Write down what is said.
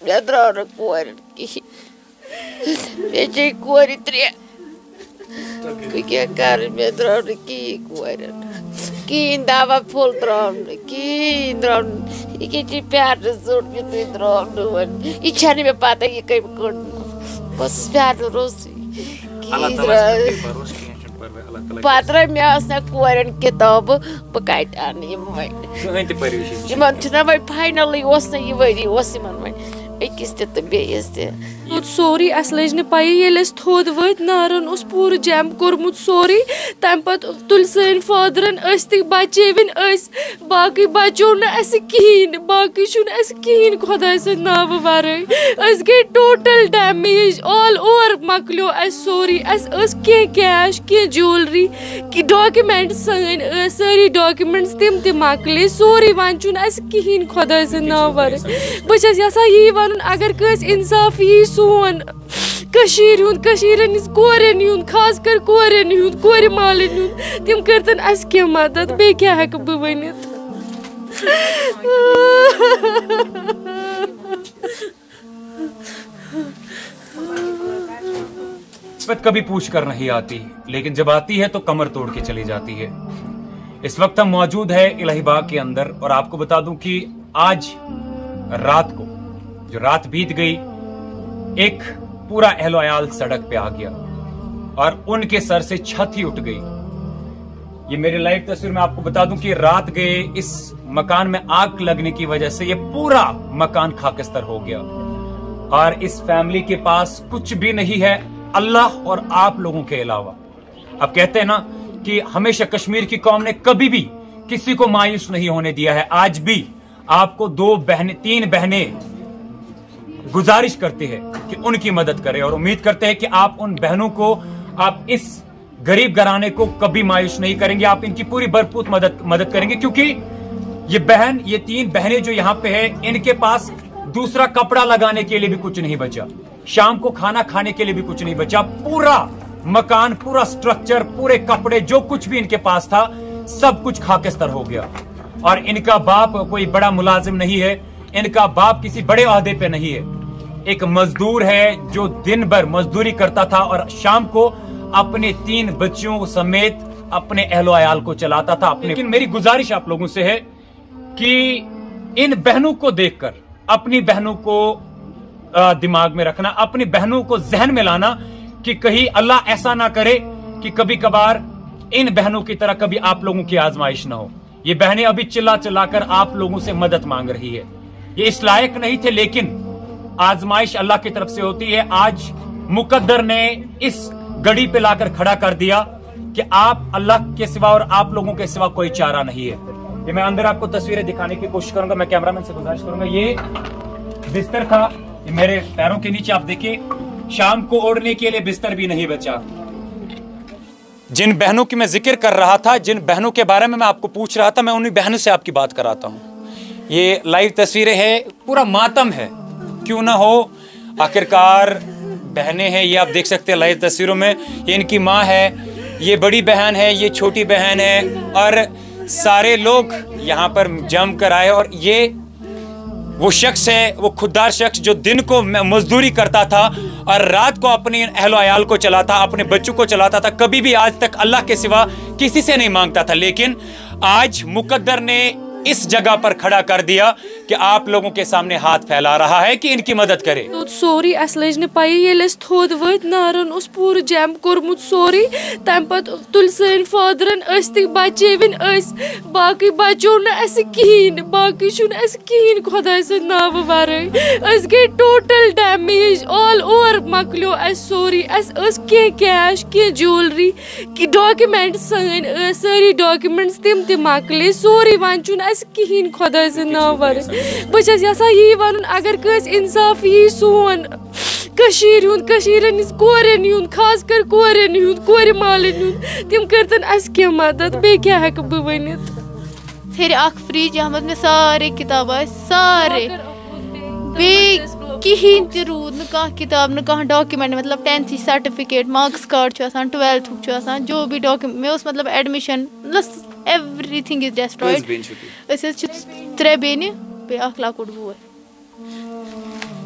مےٚ درٛاو نہٕ کورٮ۪ن کِہیٖنۍ مےٚ چے کورِ 3 بہٕ کیٛاہ کَرٕ مےٚ درٛاو نہٕ کِہیٖنۍ کورٮ۪ن کِہیٖنۍ دوا پھوٚل درٛاو نہٕ کِہیٖنۍ درٛاو نہٕ یہِ کیٛاہ چھِ پیارنہٕ ژوٚٹ یِتُے درٛاو نہٕ وۄنۍ یہِ چھَنہٕ مےٚ پَتہ یہِ کٔمۍ کٔڑ بہٕ ٲسٕس پیارنہٕ روٚسٕے کِہیٖنۍ درٛاو پَتہٕ درٛاے مےٚ ٲس نہ کورٮ۪ن کِتابہٕ بہٕ کَتہِ اَنہٕ یِم وۄنۍ یِمن چھُنہ وۄنۍ فاینَلٕے اوس نہ یہِ ؤری اوس یِمن وۄنۍ أکِس تہِ تہٕ بیٚیِس تہِ سورُے اَسہِ لٔج نہٕ پَیی ییٚلہِ أسۍ تھوٚد ؤتھۍ نارَن اوس پوٗرٕ جَم کوٚرمُت سورُے تَمہِ پَتہٕ تُلۍ سٲنۍ فادرَن أسۍ تہِ بَچٲوِنۍ أسۍ باقٕے بَچو نہٕ اَسہِ کِہیٖنۍ باقٕے چھُنہٕ اَسہِ کِہیٖنۍ خۄداے سٕنٛدِ ناوٕ وَرٲے أسۍ گٔے ٹوٹَل ڈیمیج آل اوٚوَر مۄکلیو اَسہِ سورُے اَسہِ ٲس کینٛہہ کیش کینٛہہ جوٗلری ڈاکیومٮ۪نٛٹٕس سٲنۍ ٲسۍ سٲری ڈاکیومٮ۪نٛٹٕس تِم تہِ مۄکلے سورُے وۄنۍ چھُنہٕ اَسہِ کِہیٖنۍ خۄداے سٕنٛدِ ناوٕ وَرٲے بہٕ چھَس یَژھان یی وَنُن اگر کٲنٛسہِ اِنصاف یی سون کٔشیٖرِ ہُنٛد کٔشیٖرِ ہِنٛدِس کورٮ۪ن ہُنٛد خاص کر کورٮ۪ن ہُنٛد کورِ مالٮ۪ن ہُنٛد تِم کٔرۍتَن اَسہِ کینٛہہ مدد بیٚیہِ کیٛاہ ہٮ۪کہٕ بہٕ ؤنِتھ نسبت کبھی پوچھ کر نہیں آتی لیکن جب آتی ہے تو کمر توڑ کے چلی جاتی ہے اس وقت ہم موجود ہے الہی باغ کے اندر اور آپ کو بتا دوں کہ آج رات کو جو رات بیت گئی ایک پورا اہل و عیال سڑک پہ آ گیا اور ان کے سر سے چھت ہی اٹھ گئی یہ میری لائیو تصویر میں آپ کو بتا دوں کہ رات گئے اس مکان میں آگ لگنے کی وجہ سے یہ پورا مکان خاکستر ہو گیا اور اس فیملی کے پاس کچھ بھی نہیں ہے اللہ اور آپ لوگوں کے علاوہ اب کہتے ہیں نا کہ ہمیشہ کشمیر کی قوم نے کبھی بھی کسی کو مایوس نہیں ہونے دیا ہے آج بھی آپ کو 3 بہنیں گزارش کرتے ہیں کہ ان کی مدد کریں اور امید کرتے ہیں کہ آپ ان بہنوں کو آپ اس غریب گھرانے کو کبھی مایوس نہیں کریں گے آپ ان کی پوری بھرپور مدد کریں گے کیونکہ یہ 3 بہنیں جو یہاں پہ ہیں ان کے پاس دوسرا کپڑا لگانے کے لیے بھی کچھ نہیں بچا شام کو کھانا کھانے کے لیے بھی کچھ نہیں بچا پورا مکان پورا سٹرکچر پورے کپڑے جو کچھ بھی ان کے پاس تھا سب کچھ خاکستر ہو گیا اور ان کا باپ کوئی بڑا ملازم نہیں ہے ان کا باپ کسی بڑے عہدے پہ نہیں ہے ایک مزدور ہے جو دن بھر مزدوری کرتا تھا اور شام کو اپنے 3 بچوں سمیت اپنے اہل و عیال کو چلاتا تھا لیکن میری گزارش آپ لوگوں سے ہے کہ ان بہنوں کو دیکھ کر اپنی بہنوں کو دماغ میں رکھنا اپنی بہنوں کو ذہن میں لانا کہ کہیں اللہ ایسا نہ کرے کہ کبھی کبھار ان بہنوں کی طرح کبھی آپ لوگوں کی آزمائش نہ ہو یہ بہنیں ابھی چلا کر آپ لوگوں سے مدد مانگ رہی ہے یہ اس لائق نہیں تھے لیکن آزمائش اللہ کی طرف سے ہوتی ہے آج مقدر نے اس گڑی پہ لا کر کھڑا کر دیا کہ آپ اللہ کے سوا اور آپ لوگوں کے سوا کوئی چارہ نہیں ہے یہ میں اندر آپ کو تصویریں دکھانے کی کوشش کروں گا میں کیمرہ مین سے گزارش کروں گا یہ بستر تھا یہ میرے پیروں کے نیچے آپ دیکھیں شام کو اوڑھنے کے لیے بستر بھی نہیں بچا جن بہنوں کی میں ذکر کر رہا تھا جن بہنوں کے بارے میں آپ کو پوچھ رہا تھا میں انہی بہنوں سے آپ کی بات کراتا ہوں یہ لائیو تصویریں ہیں پورا ماتم ہے کیوں نہ ہو آخرکار بہنیں ہیں یہ آپ دیکھ سکتے ہیں لائیو تصویروں میں یہ ان کی ماں ہے یہ بڑی بہن ہے یہ چھوٹی بہن ہے اور سارے لوگ یہاں پر جم کر آئے اور یہ وہ شخص ہے وہ خوددار شخص جو دن کو مزدوری کرتا تھا اور رات کو اپنے اہل و عیال کو چلاتا اپنے بچوں کو چلاتا تھا کبھی بھی آج تک اللہ کے سوا کسی سے نہیں مانگتا تھا لیکن آج مقدر نے اس جگہ پر کھڑا کر دیا کہ آپ لوگوں کے سامنے ہاتھ پھیلا رہا ہے کہ ان کی مدد کرے سورُے اَسہِ لٔج نہٕ پَیی ییٚلہِ أسۍ تھوٚد ؤتھۍ نارَن اوس پوٗرٕ جَم کوٚرمُت سورُے تَمہِ پَتہٕ تُلۍ سٲنۍ فادرَن أسۍ تہِ بَچٲوِنۍ أسۍ باقٕے بَچو نہٕ اَسہِ کِہیٖنۍ باقٕے چھُنہٕ اَسہِ کِہیٖنۍ خۄداے سٕنٛدِ ناوٕ وَرٲے أسۍ گٔے ٹوٹَل ڈیمیج آل اوٚوَر مۄکلیو اَسہِ سورُے اَسہِ ٲس کینٛہہ کیش کینٛہہ جوٗلری ڈاکیومٮ۪نٛٹٕس سٲنۍ ٲسۍ سٲری ڈاکیومٮ۪نٛٹٕس تِم تہِ مۄکلے سورُے وۄنۍ چھُنہٕ اَسہِ کِہیٖنۍ خۄداے سٕنٛدِ ناوٕ وَرٲے بہٕ چھَس یَژھان یی وَنُن اگر کٲنٛسہِ اِنصاف یی سون کٔشیٖرِ ہُنٛد کٔشیٖرِ ہِنٛدِس کورٮ۪ن ہُنٛد خاص کر کورٮ۪ن ہُنٛد کورِ مالٮ۪ن ہُنٛد تِم کٔرۍتَن اَسہِ کینٛہہ مدد بیٚیہِ کیٛاہ ہٮ۪کہٕ بہٕ ؤنِتھ پھر اکھ فریج یتھ منٛز مےٚ سارے کِتاب آسہِ سارے بیٚیہِ کِہیٖنۍ تہِ روٗد نہٕ کانٛہہ کِتاب نہٕ کانٛہہ ڈاکیومٮ۪نٛٹ مطلب 10th سرٹِفکیٹ مارکس کارڈ چھُ آسان 12th چھُ آسان جو بھی مےٚ اوس مطلب ایڈمِشن مطلب ایوری تھِنٛگ اِز ڈیسٹرٛایڈ أسۍ حظ چھِ 3 بیٚنہِ بیٚیہِ اکھ لۄکُٹ بوے